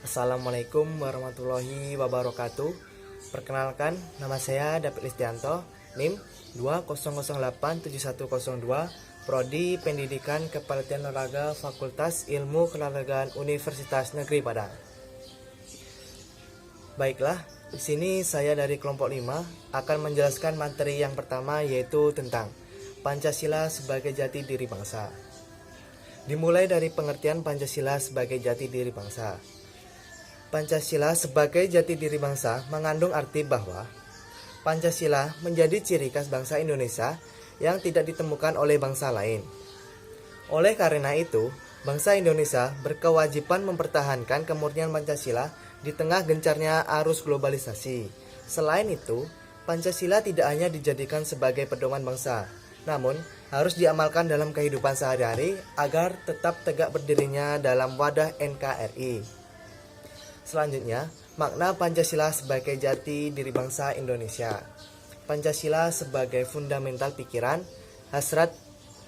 Assalamualaikum warahmatullahi wabarakatuh. Perkenalkan, nama saya David Listianto, NIM 200870102, Prodi Pendidikan Kepelatihan Olahraga Fakultas Ilmu Keolahragaan Universitas Negeri Padang. Baiklah, di sini saya dari kelompok 5 akan menjelaskan materi yang pertama, yaitu tentang Pancasila sebagai jati diri bangsa. Dimulai dari pengertian Pancasila sebagai jati diri bangsa. Pancasila sebagai jati diri bangsa mengandung arti bahwa Pancasila menjadi ciri khas bangsa Indonesia yang tidak ditemukan oleh bangsa lain. Oleh karena itu, bangsa Indonesia berkewajiban mempertahankan kemurnian Pancasila di tengah gencarnya arus globalisasi. Selain itu, Pancasila tidak hanya dijadikan sebagai pedoman bangsa, namun harus diamalkan dalam kehidupan sehari-hari agar tetap tegak berdirinya dalam wadah NKRI. Selanjutnya, makna Pancasila sebagai jati diri bangsa Indonesia. Pancasila sebagai fundamental pikiran, hasrat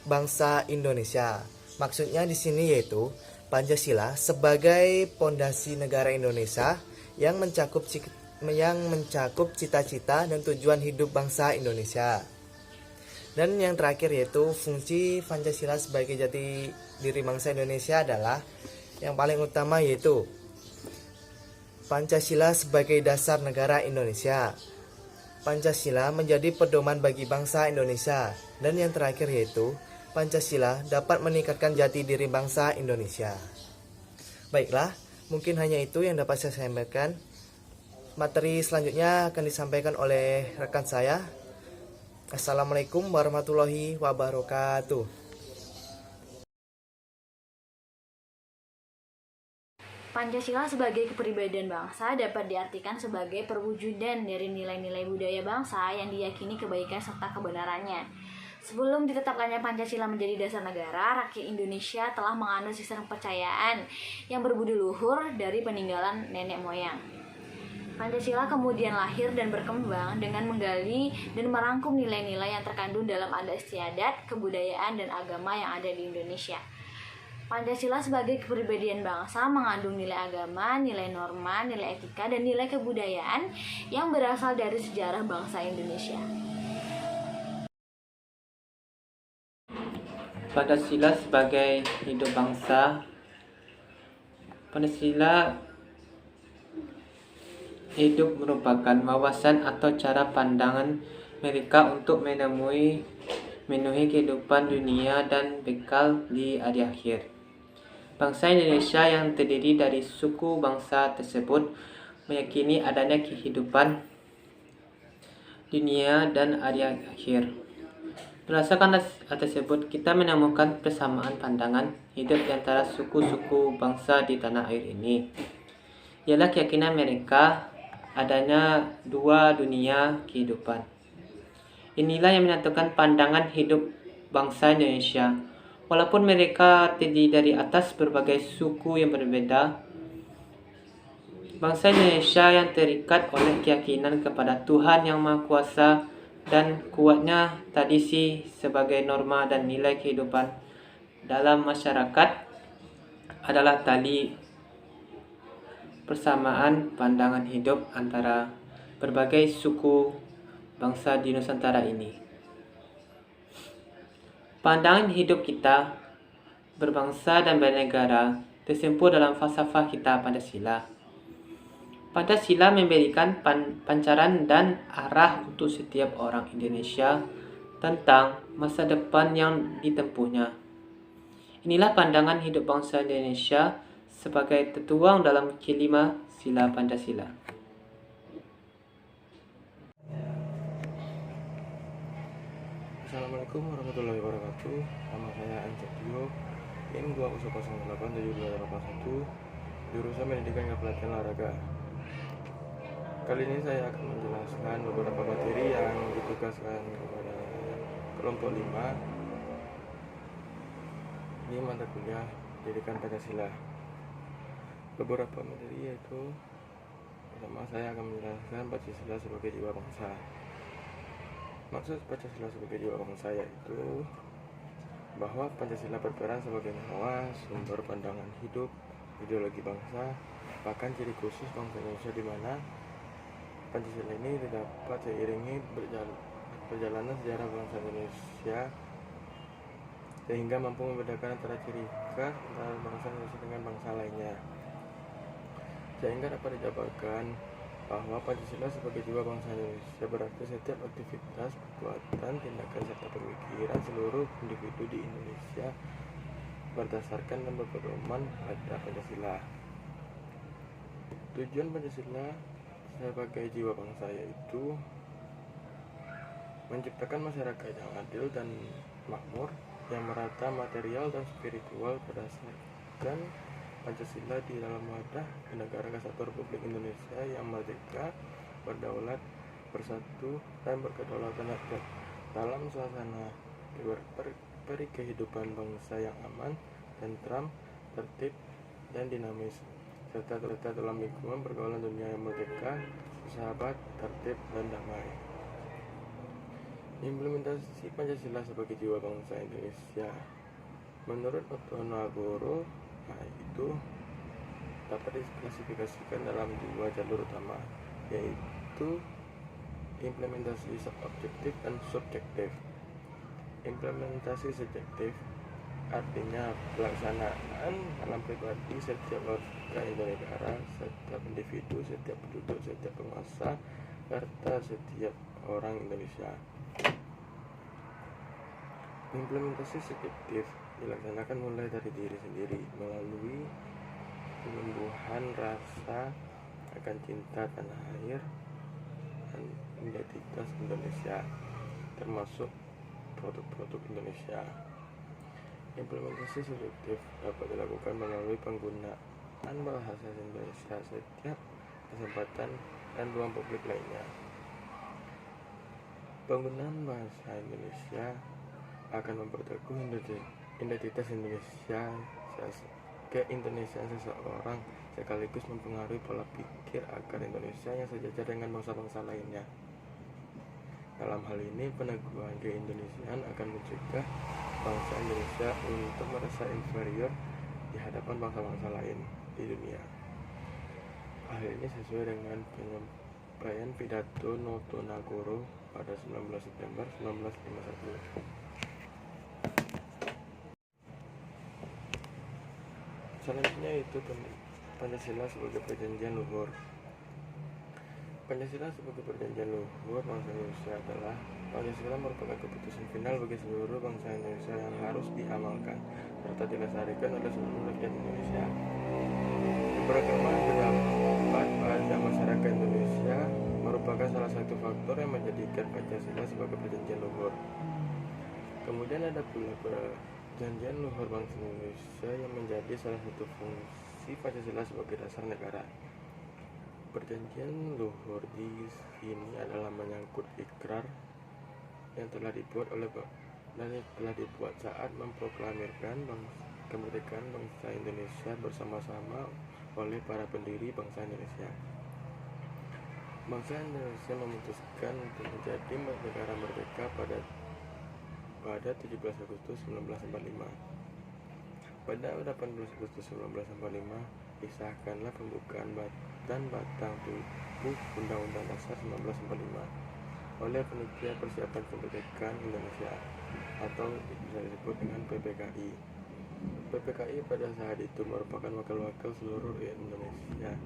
bangsa Indonesia. Maksudnya di sini yaitu Pancasila sebagai pondasi negara Indonesia yang mencakup cita-cita dan tujuan hidup bangsa Indonesia. Dan yang terakhir yaitu fungsi Pancasila sebagai jati diri bangsa Indonesia adalah yang paling utama, yaitu Pancasila sebagai dasar negara Indonesia. Pancasila menjadi pedoman bagi bangsa Indonesia. Dan yang terakhir yaitu Pancasila dapat meningkatkan jati diri bangsa Indonesia. Baiklah, mungkin hanya itu yang dapat saya sampaikan. Materi selanjutnya akan disampaikan oleh rekan saya. Assalamualaikum warahmatullahi wabarakatuh. Pancasila sebagai kepribadian bangsa dapat diartikan sebagai perwujudan dari nilai-nilai budaya bangsa yang diyakini kebaikan serta kebenarannya. Sebelum ditetapkannya Pancasila menjadi dasar negara, rakyat Indonesia telah menganut sistem kepercayaan yang berbudi luhur dari peninggalan nenek moyang. Pancasila kemudian lahir dan berkembang dengan menggali dan merangkum nilai-nilai yang terkandung dalam adat istiadat, kebudayaan, dan agama yang ada di Indonesia. Pancasila sebagai kepribadian bangsa mengandung nilai agama, nilai norma, nilai etika, dan nilai kebudayaan yang berasal dari sejarah bangsa Indonesia. Pancasila sebagai hidup bangsa. Pancasila hidup merupakan wawasan atau cara pandangan mereka untuk memenuhi kehidupan dunia dan bekal di hari akhir. Bangsa Indonesia yang terdiri dari suku bangsa tersebut meyakini adanya kehidupan dunia dan hari akhir. Berdasarkan hal tersebut, kita menemukan persamaan pandangan hidup di antara suku-suku bangsa di tanah air ini. Ialah keyakinan mereka adanya dua dunia kehidupan. Inilah yang menyatukan pandangan hidup bangsa Indonesia. Walaupun mereka terdiri dari atas berbagai suku yang berbeda, bangsa Indonesia yang terikat oleh keyakinan kepada Tuhan Yang Maha Kuasa dan kuatnya tradisi sebagai norma dan nilai kehidupan dalam masyarakat adalah tali persamaan pandangan hidup antara berbagai suku bangsa di Nusantara ini. Pandangan hidup kita berbangsa dan bernegara tersimpul dalam falsafah kita Pancasila. Pancasila memberikan pancaran dan arah untuk setiap orang Indonesia tentang masa depan yang ditempuhnya. Inilah pandangan hidup bangsa Indonesia sebagai tertuang dalam kelima sila Pancasila. Assalamualaikum warahmatullahi wabarakatuh. Nama saya Ancedio, NIM 2008721, jurusan Pendidikan Kepelatihan Olahraga. Kali ini saya akan menjelaskan beberapa materi yang ditugaskan kepada kelompok 5 di mata kuliah Pendidikan Pancasila. Beberapa materi yaitu, pertama saya akan menjelaskan Pancasila sebagai jiwa bangsa. Maksud Pancasila sebagai jiwa bangsa yaitu bahwa Pancasila berperan sebagai pengawas, sumber pandangan hidup, ideologi bangsa, bahkan ciri khusus bangsa Indonesia, di mana Pancasila ini didapat seiringi perjalanan sejarah bangsa Indonesia, sehingga mampu membedakan antara ciri khas antara bangsa Indonesia dengan bangsa lainnya, sehingga dapat dijabarkan bahwa Pancasila sebagai jiwa bangsa Indonesia berarti setiap aktivitas, perbuatan, tindakan, serta pemikiran seluruh individu di Indonesia berdasarkan dan berpedoman pada Pancasila. Tujuan Pancasila sebagai jiwa bangsa yaitu menciptakan masyarakat yang adil dan makmur, yang merata material dan spiritual berdasarkan Pancasila di dalam wadah Negara Kesatuan Republik Indonesia yang merdeka, berdaulat, bersatu, dan berkedaulatan rakyat dalam suasana kehidupan bangsa yang aman, tentram, tertib, dan dinamis, serta dalam lingkungan pergaulan dunia yang merdeka, bersahabat, tertib, dan damai. Implementasi Pancasila sebagai jiwa bangsa Indonesia menurut Otto Nagoro itu dapat diklasifikasikan dalam dua jalur utama, yaitu implementasi objektif dan subjektif. Implementasi subjektif artinya pelaksanaan dalam pribadi setiap warga negara, setiap individu, setiap penduduk, setiap penguasa, serta setiap orang Indonesia. Implementasi subjektif dilaksanakan mulai dari diri sendiri melalui penumbuhan rasa akan cinta tanah air dan identitas Indonesia, termasuk produk-produk Indonesia. Implementasi subjektif dapat dilakukan melalui penggunaan bahasa Indonesia setiap kesempatan dan ruang publik lainnya. Penggunaan bahasa Indonesia akan memperteguh identitas Indonesia, keindonesiaan seseorang, sekaligus mempengaruhi pola pikir agar Indonesia yang sejajar dengan bangsa-bangsa lainnya. Dalam hal ini, peneguhan keindonesiaan akan mencegah bangsa Indonesia untuk merasa inferior di hadapan bangsa-bangsa lain di dunia. Hal ini sesuai dengan penyampaian pidato Otto Nagoro pada 19 September 1951. Selanjutnya itu Pancasila sebagai perjanjian luhur. Pancasila sebagai perjanjian luhur bangsa Indonesia adalah Pancasila merupakan keputusan final bagi seluruh bangsa Indonesia yang harus diamalkan serta dilestarikan oleh seluruh rakyat Indonesia. Keberagaman pendapat pada masyarakat Indonesia merupakan salah satu faktor yang menjadikan Pancasila sebagai perjanjian luhur. Kemudian ada pula Perjanjian Luhur Bangsa Indonesia yang menjadi salah satu fungsi Pancasila sebagai dasar negara. Perjanjian luhur di sini adalah menyangkut ikrar yang telah dibuat saat memproklamirkan kemerdekaan bangsa Indonesia bersama-sama oleh para pendiri bangsa Indonesia. Bangsa Indonesia memutuskan untuk menjadi negara merdeka pada 17 Agustus 1945. Pada 18 Agustus 1945 disahkanlah pembukaan dan batang tubuh Undang-Undang Dasar 1945 oleh Panitia Persiapan Kemerdekaan Indonesia atau bisa disebut dengan PPKI. PPKI pada saat itu merupakan wakil-wakil seluruh rakyat Indonesia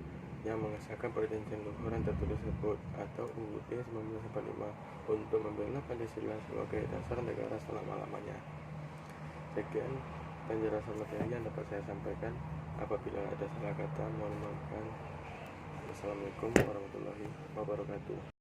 yang mengesahkan perjanjian luhur yang tertulis tersebut atau UUD 1945 untuk membela Pancasila sebagai dasar negara selama-lamanya. Sekian penjelasan materi yang dapat saya sampaikan. Apabila ada salah kata, mohon maaf. Wassalamualaikum warahmatullahi wabarakatuh.